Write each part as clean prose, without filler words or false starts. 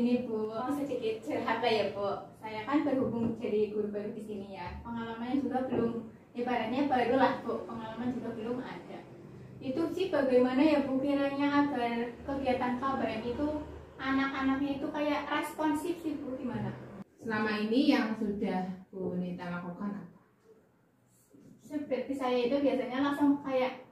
Gini Bu, sedikit curhat ya Bu. Saya kan berhubung jadi guru baru di sini ya. Pengalamannya juga belum, ibaratnya barulah Bu. Pengalaman juga belum ada. Itu sih bagaimana ya Bu kiranya agar kegiatan KBM itu anak-anaknya itu kayak responsif sih Bu, gimana? Selama ini yang sudah Bu Nita lakukan apa? Seperti saya itu biasanya langsung kayak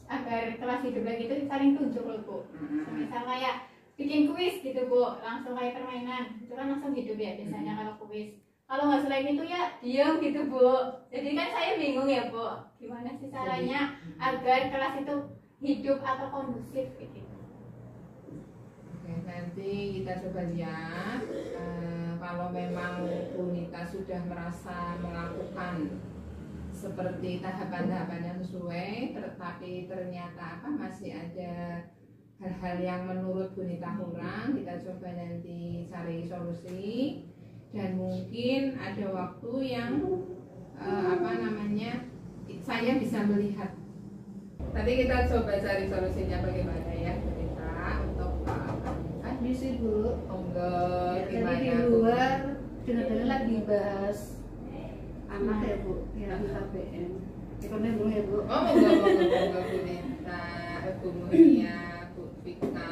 agar kelas hidup lagi itu saling tunjuk loh Bu. Misal kayak bikin kuis gitu Bu, langsung kayak permainan itu kan langsung hidup ya biasanya kalau kuis. Kalau nggak selain itu ya diam gitu Bu. Jadi kan saya bingung ya Bu, gimana sih caranya agar kelas itu hidup atau kondusif gitu. Oke, nanti kita coba lihat kalau memang Bu Nita sudah merasa melakukan seperti tahapan-tahapan yang sesuai, tetapi ternyata masih ada hal-hal yang menurut Bu Nita kurang, kita coba nanti cari solusi. Dan mungkin ada waktu yang saya bisa melihat. Tadi kita coba cari solusinya bagaimana ya Bu Nita untuk Bisa Bu. enggak Tadi di luar dengar-dengar lagi bahas anak ya Bu, yang KBM. Ekonomi Bu ya Bu. Oh enggak Bu Nita, Bu Mulia, Bu Vika.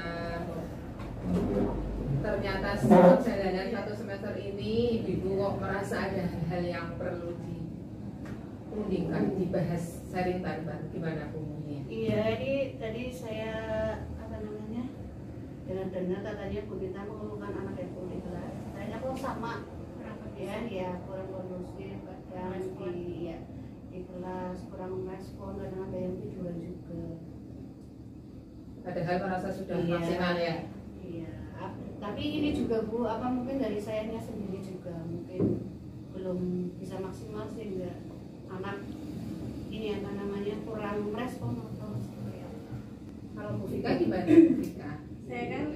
Ternyata perjalanan satu semester ini Ibu kok merasa ada hal yang perlu diundingkan, dibahas sharing bareng. Gimana Bu Mulia? Iya, ini tadi saya dengar-dengar katanya Bu Nita mengeluhkan anak ibu di kelas. Kayaknya kok sama ya kurang kondusif, kadang di kelas kurang respon, kadang ada yang tiduran juga. Padahal merasa sudah Iya. maksimal ya. Iya, tapi ini juga Bu, mungkin dari sayanya sendiri juga mungkin belum bisa maksimal sehingga anak ini kurang merespon atau seperti apa. Kalau Bu Vika gimana Bu Vika? Saya kan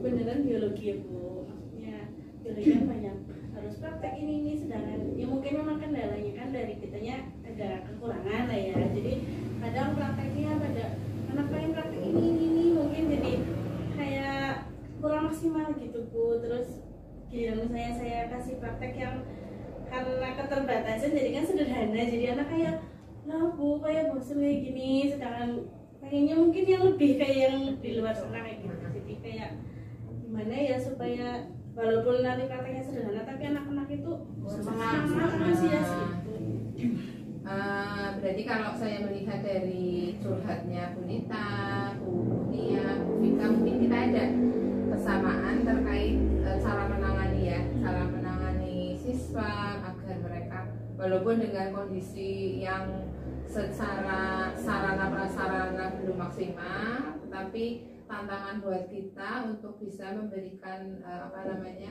beneran biologi ya Bu, maksudnya biologi kan banyak harus praktek ini sedangkan ya mungkin memang kendalanya kan dari kitanya ada kekurangan lah ya, jadi kadang prakteknya pada anak pengen praktek ini mungkin jadi kayak kurang maksimal gitu Bu. Terus giliran saya kasih praktek yang karena keterbatasan jadi kan sederhana, jadi anak kayak lah Bu kayak bosan kayak gini, sedangkan pengennya mungkin yang lebih kayak yang di luar sana kayak gitu. Jadi kayak gimana ya supaya walaupun nanti prakteknya sederhana tapi anak-anak itu semangat antusias gitu. Berarti kalau saya melihat dari curhatnya Bu Nita, Bu Mutia, Bu Vika, mungkin kita ada kesamaan terkait cara menangani siswa agar mereka walaupun dengan kondisi yang secara sarana prasarana belum maksimal, tetapi tantangan buat kita untuk bisa memberikan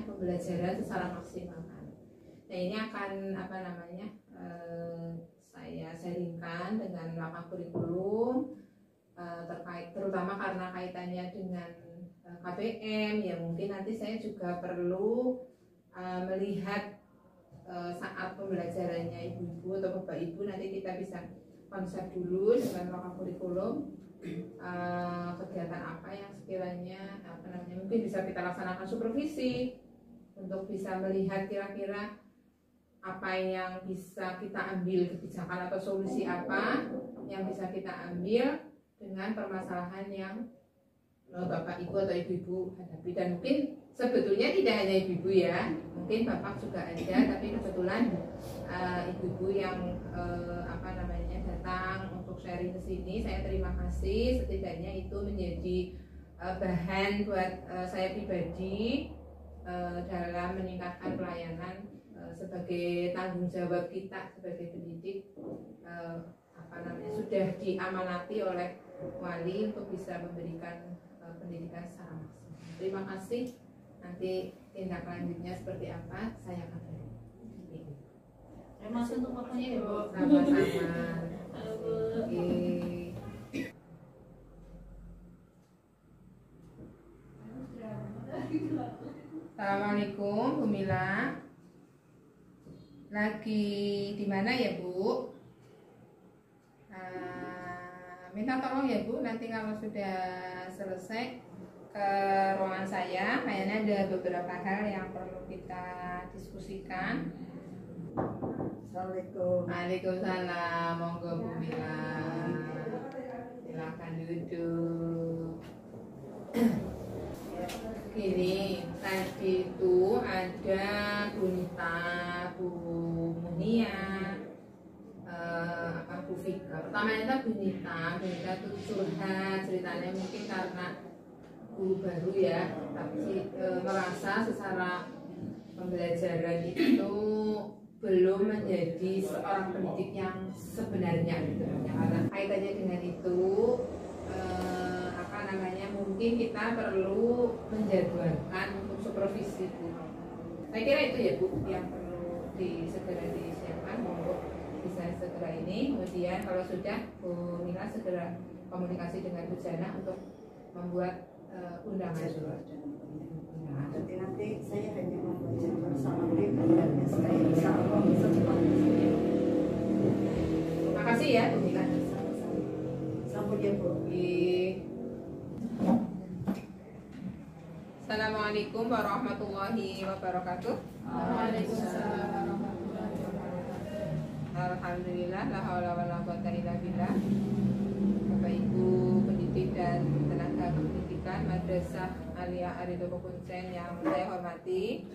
pembelajaran secara maksimal. Nah ini akan saya sharingkan dengan maka kurikulum terkait terutama karena kaitannya dengan KBM ya, mungkin nanti saya juga perlu melihat saat pembelajarannya ibu-ibu atau bapak ibu, nanti kita bisa konsep dulu dengan maka kurikulum kegiatan apa yang sekiranya mungkin bisa kita laksanakan supervisi untuk bisa melihat kira-kira apa yang bisa kita ambil kebijakan atau solusi apa yang bisa kita ambil dengan permasalahan yang bapak ibu atau ibu-ibu hadapi. Dan mungkin sebetulnya tidak hanya ibu-ibu ya, mungkin bapak juga ada, tapi kebetulan ibu-ibu yang datang untuk sharing ke sini, saya terima kasih. Setidaknya itu menjadi bahan buat saya pribadi dalam meningkatkan pelayanan sebagai tanggung jawab kita sebagai pendidik, sudah diamanati oleh wali untuk bisa memberikan pendidikan secara maksimal. Terima kasih. Nanti tindak lanjutnya seperti apa saya kabarin. Terima kasih untuk waktunya ya Bu. Sama-sama. Oke. Assalamualaikum Bu Mila. Lagi di mana ya Bu? Minta tolong ya Bu, nanti kalau sudah selesai ke ruangan saya. Kayaknya ada beberapa hal yang perlu kita diskusikan. Assalamualaikum. Waalaikumsalam. Monggo Bu Mila, silakan duduk. Gini, tadi itu ada Bu Nita, Bu Munia, Bu Fika. Pertamanya Bu Nita itu curhat ceritanya, mungkin karena guru baru ya, tapi merasa secara pembelajaran itu belum menjadi seorang pendidik yang sebenarnya gitu. Karena kaitannya dengan itu mungkin kita perlu menjadwalkan untuk supervisi Bu. Saya kira itu ya Bu yang perlu segera disiapkan. Monggo bisa segera ini. Kemudian kalau sudah Bu Mila segera komunikasi dengan Bu Jana untuk membuat undangan. Nanti saya hanya membaca bersama dan saya insya Allah bisa cepat. Terima kasih ya Bu Mila. Sambut ya Bu. Assalamualaikum warahmatullahi wabarakatuh. Waalaikumsalam warahmatullahi wabarakatuh. Alhamdulillah, la haula wala quwata illa billah. Bapak Ibu pendidik dan tenaga pendidikan Madrasah Aliyah Aridopo Kuncen yang saya hormati.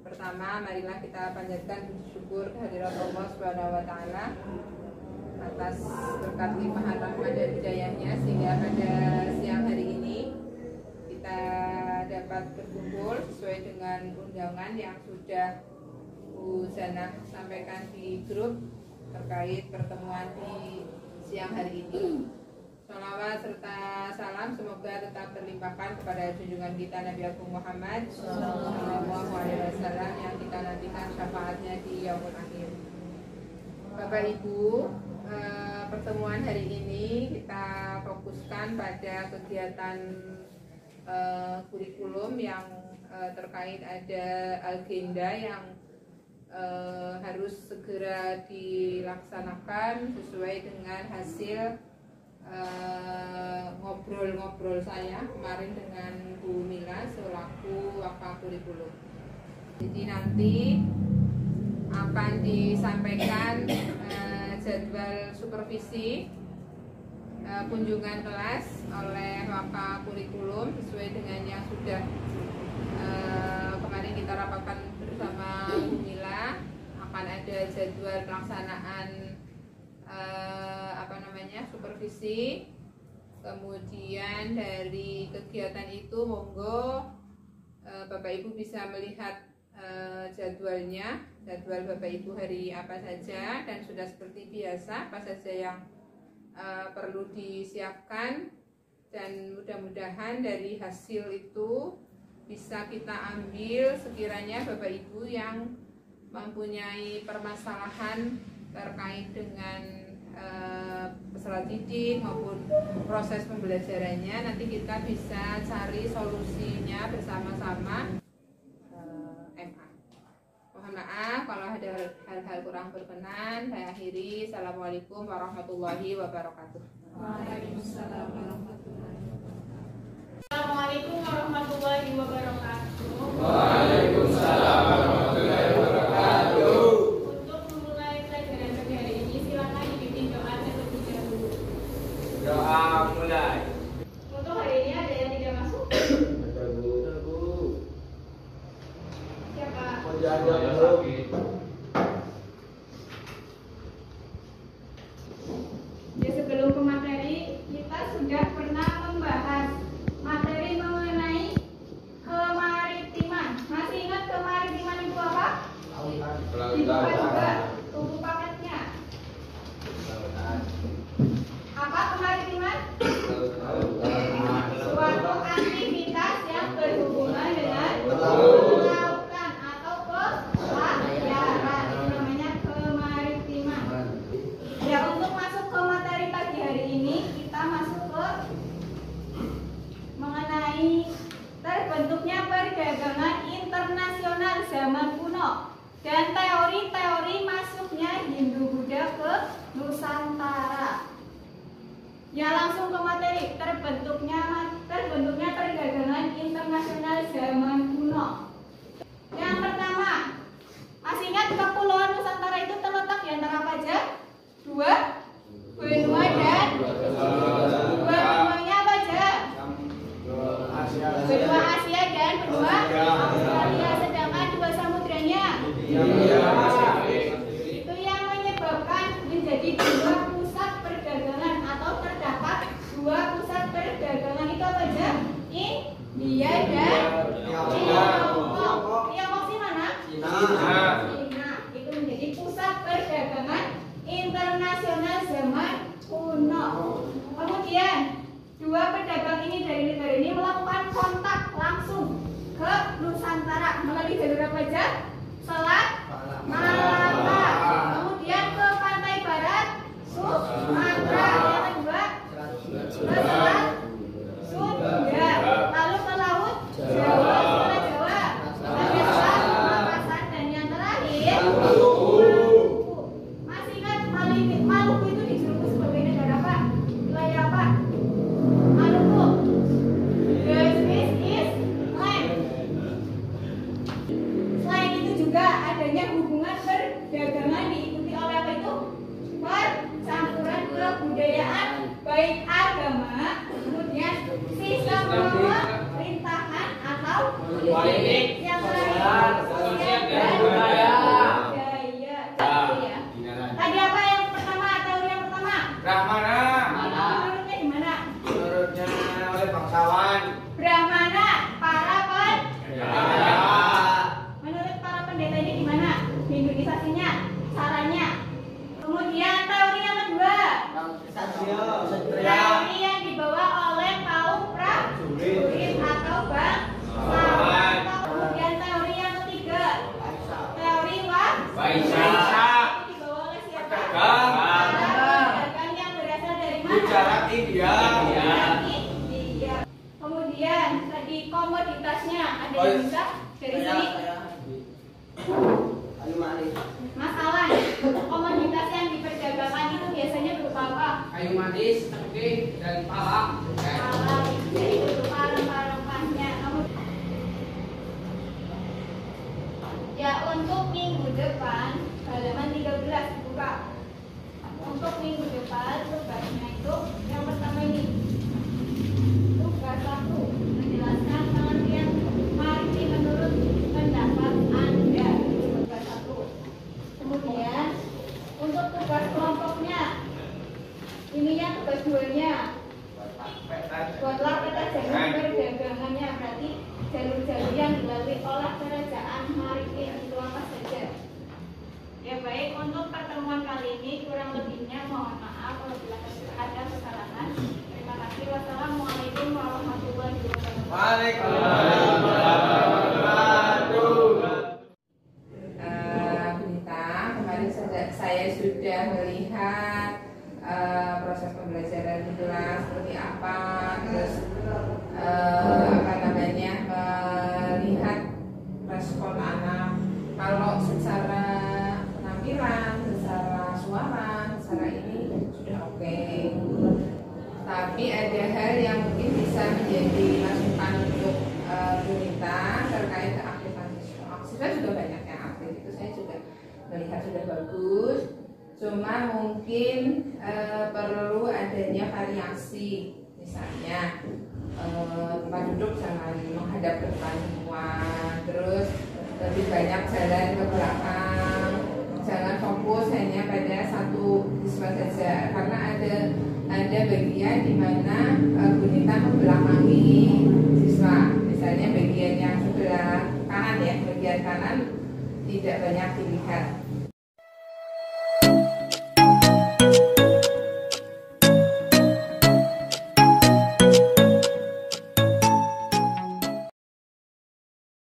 Pertama, marilah kita panjatkan syukur kehadirat Allah Subhanahu wa taala atas berkat limpahan rahmat dan hidayahnya sehingga pada siang hari ini kita dapat berkumpul sesuai dengan undangan yang sudah Bu Jana sampaikan di grup terkait pertemuan di siang hari ini. Shalawat serta salam semoga tetap terlimpahkan kepada junjungan kita Nabi Agung Muhammad Sallallahu Alaihi Wasallam yang kita nantikan syafaatnya di yaumul akhir. Bapak Ibu, pertemuan hari ini kita fokuskan pada kegiatan kurikulum yang terkait ada agenda yang harus segera dilaksanakan sesuai dengan hasil ngobrol-ngobrol saya kemarin dengan Bu Mila selaku wakaf kurikulum. Jadi nanti akan disampaikan jadwal supervisi kunjungan kelas oleh wakaf kurikulum sesuai dengan yang sudah kemarin kita rapatkan bersama Bu Mila. Akan ada jadwal pelaksanaan supervisi. Kemudian dari kegiatan itu monggo Bapak Ibu bisa melihat jadwalnya, jadwal Bapak Ibu hari apa saja, dan sudah seperti biasa apa saja yang perlu disiapkan, dan mudah-mudahan dari hasil itu bisa kita ambil sekiranya Bapak Ibu yang mempunyai permasalahan terkait dengan peserta didik maupun proses pembelajarannya, nanti kita bisa cari solusinya bersama-sama. MA. Mohon maaf kalau ada hal-hal kurang berkenan. Saya akhiri. Assalamualaikum warahmatullahi wabarakatuh. Waalaikumsalam warahmatullahi wabarakatuh. Assalamualaikum warahmatullahi wabarakatuh. Waalaikumsalam warahmatullahi wabarakatuh. Untuk memulai pelajaran pagi hari ini, silakan dipimpin doa terlebih dahulu. Doa mulai. Untuk hari ini ada yang tidak masuk? Betul Bu. Siapa? Saya sakit. Ya, sebelum ke materi, kita sudah pernah membahas materi mengenai kemaritiman. Masih ingat kemaritiman itu apa? Dibuka juga tunggu paketnya. Apa kemaritiman? Suatu aktivitas yang berhubungan dengan kelautan atau pelayaran. Itu namanya kemaritiman. Ya, untuk masuk ke materi pagi hari ini, kita masuk ke mengenai terbentuknya perdagangan internasional zaman kuno dan teori-teori masuknya Hindu Buddha ke Nusantara. Ya langsung ke materi. Terbentuknya perdagangan internasional zaman kuno. Yang pertama, masih ingat kepulauan Nusantara itu terletak di antara apa aja? Dua benua dan dua benuanya apa aja? Benua Asia dan benua Australia. Sedangkan dua samudranya itu yang menyebabkan menjadi dua pusat perdagangan atau terdapat dua pusat perdagangan itu apa aja? India dan Tiongkok. Tiongkok sih mana? Cina. Itu menjadi pusat perdagangan internasional zaman kuno. Kemudian dua pedagang ini dari negara ini melakukan kontak langsung ke Nusantara melalui jalur apa aja? Selat Malaka. Kemudian ke pantai barat Sumatera. Yang kedua ke selat Sunda. Lalu ke laut Jawa, Selat Jawa, bagian selat Makassar, dan yang terakhir Maluku. Masih ingat Maluku itu dijuluki sebagai negara apa? Wilayah apa? Maluku. The Swiss is land. Selain itu juga adanya hubungan perdagangan diikuti oleh apa itu? Percampuran kebudayaan baik agama, kemudian sistem pemerintahan atau politik, yang terakhir sosial dan budaya. Tadi apa yang pertama? Teori yang pertama? Brahmana. Menurutnya gimana? Menurutnya oleh bangsawan. Brahmana, para Ya. menurut para pendeta ini gimana? Hinduisasinya, caranya. Kemudian teori yang kedua, teori yang dibawa oleh kaum prajurit atau bangsawan. Kemudian teori yang ketiga, teori Waisyah. dibawa oleh siapa? Pedagang. Para pedagang yang berasal dari mana? Gujarat, India. India. Kemudian tadi komoditasnya ada yang bisa dari sini. Masalah komoditas yang diperdagangkan itu biasanya berupa apa? Kayu manis, tepung, dan palak. Masalah jadi berupa rempah-rempahnya. Ya, untuk minggu depan halaman 13 dibuka. Untuk minggu depan tugasnya itu yang pertama ini. Tugas 1 menjelaskan pengertian maritim menurut pendapat Anda. Tugas 1. Kemudian untuk tugas kelompoknya ininya tugas 2-nya. Buatlah peta jalur perdagangannya, berarti jalur-jalur yang dilalui oleh kerajaan maritim itu apa saja. Ya baik, untuk pertemuan kali ini kurang lebihnya mohon maaf apabila ada kesalahan. Terima kasih. Wassalamualaikum warahmatullahi wabarakatuh. Waalaikumsalam warahmatullahi Berita kemarin saya sudah melihat proses pembelajaran di kelas seperti apa, terus melihat respon anak. Kalau secara penampilan, secara suara, secara ini sudah oke. Tapi ada hal yang mungkin bisa menjadi masukan untuk berita terkait keaktifan siswa. Siswa juga banyak yang aktif, itu saya juga melihat sudah bagus. Cuma mungkin perlu adanya variasi, misalnya tempat duduk jangan menghadap ke depan semua, terus lebih banyak jalan ke belakang, jangan fokus hanya pada satu siswa saja, karena ada bagian di mana Bunita membelakangi siswa, misalnya bagian yang sebelah kanan ya, bagian kanan tidak banyak dilihat.